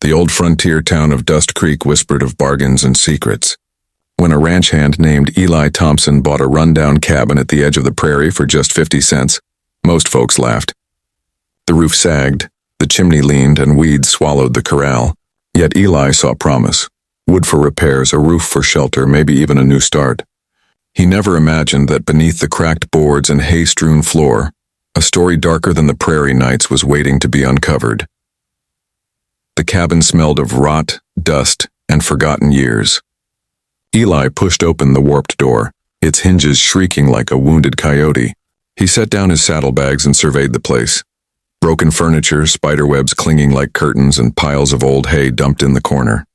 The old frontier town of Dust Creek whispered of bargains and secrets. When a ranch hand named Eli Thompson bought a rundown cabin at the edge of the prairie for just 50 cents, most folks laughed. The roof sagged, the chimney leaned, and weeds swallowed the corral. Yet Eli saw promise. Wood for repairs, a roof for shelter, maybe even a new start. He never imagined that beneath the cracked boards and hay-strewn floor, a story darker than the prairie nights was waiting to be uncovered. The cabin smelled of rot, dust, and forgotten years. Eli pushed open the warped door, its hinges shrieking like a wounded coyote. He set down his saddlebags and surveyed the place. Broken furniture, spiderwebs clinging like curtains, and piles of old hay dumped in the corner.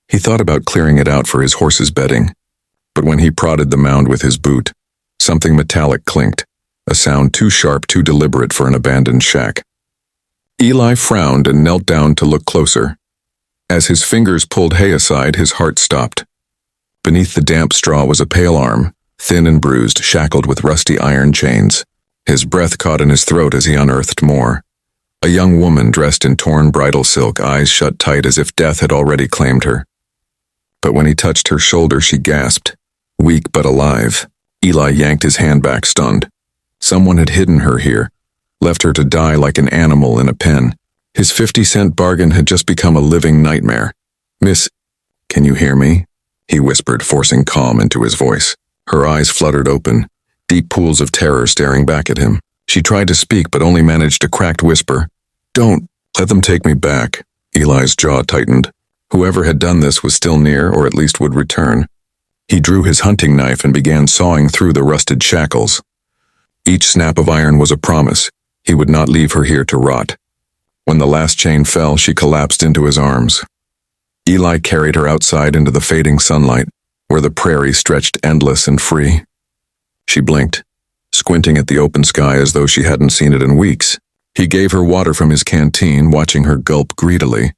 He thought about clearing it out for his horse's bedding, but when he prodded the mound with his boot, something metallic clinked, a sound too sharp, too deliberate for an abandoned shack. Eli frowned and knelt down to look closer. As his fingers pulled hay aside, his heart stopped. Beneath the damp straw was a pale arm, thin and bruised, shackled with rusty iron chains. His breath caught in his throat as he unearthed more. A young woman dressed in torn bridal silk, eyes shut tight as if death had already claimed her. But when he touched her shoulder, she gasped, weak but alive. Eli yanked his hand back, stunned. Someone had hidden her here, left her to die like an animal in a pen. His 50-cent bargain had just become a living nightmare. "Miss, can you hear me?" he whispered, forcing calm into his voice. Her eyes fluttered open, deep pools of terror staring back at him. She tried to speak but only managed a cracked whisper. "Don't let them take me back." Eli's jaw tightened. Whoever had done this was still near, or at least would return. He drew his hunting knife and began sawing through the rusted shackles. Each snap of iron was a promise. He would not leave her here to rot. When the last chain fell, she collapsed into his arms. Eli carried her outside into the fading sunlight, where the prairie stretched endless and free. She blinked, squinting at the open sky as though she hadn't seen it in weeks. He gave her water from his canteen, watching her gulp greedily.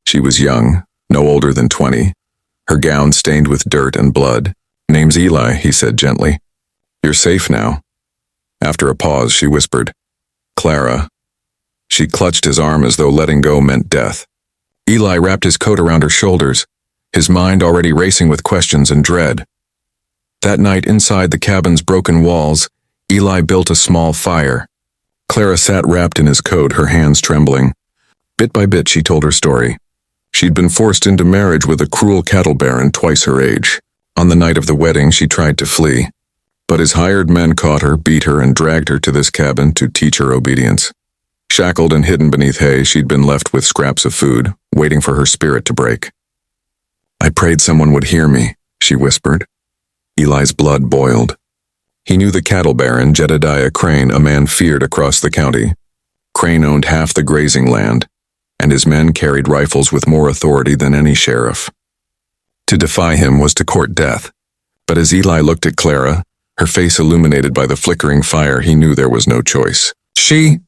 She was young, no older than 20, her gown stained with dirt and blood. "Name's Eli," he said gently. "You're safe now." After a pause, she whispered, "Clara." She clutched his arm as though letting go meant death. Eli wrapped his coat around her shoulders, his mind already racing with questions and dread. That night, inside the cabin's broken walls, Eli built a small fire. Clara sat wrapped in his coat, her hands trembling. Bit by bit, she told her story. She'd been forced into marriage with a cruel cattle baron twice her age. On the night of the wedding, she tried to flee, but his hired men caught her, beat her, and dragged her to this cabin to teach her obedience. Shackled and hidden beneath hay, she'd been left with scraps of food, waiting for her spirit to break. "I prayed someone would hear me," she whispered. Eli's blood boiled. He knew the cattle baron, Jedediah Crane, a man feared across the county. Crane owned half the grazing land, and his men carried rifles with more authority than any sheriff. To defy him was to court death. But as Eli looked at Clara, her face illuminated by the flickering fire, he knew there was no choice. "She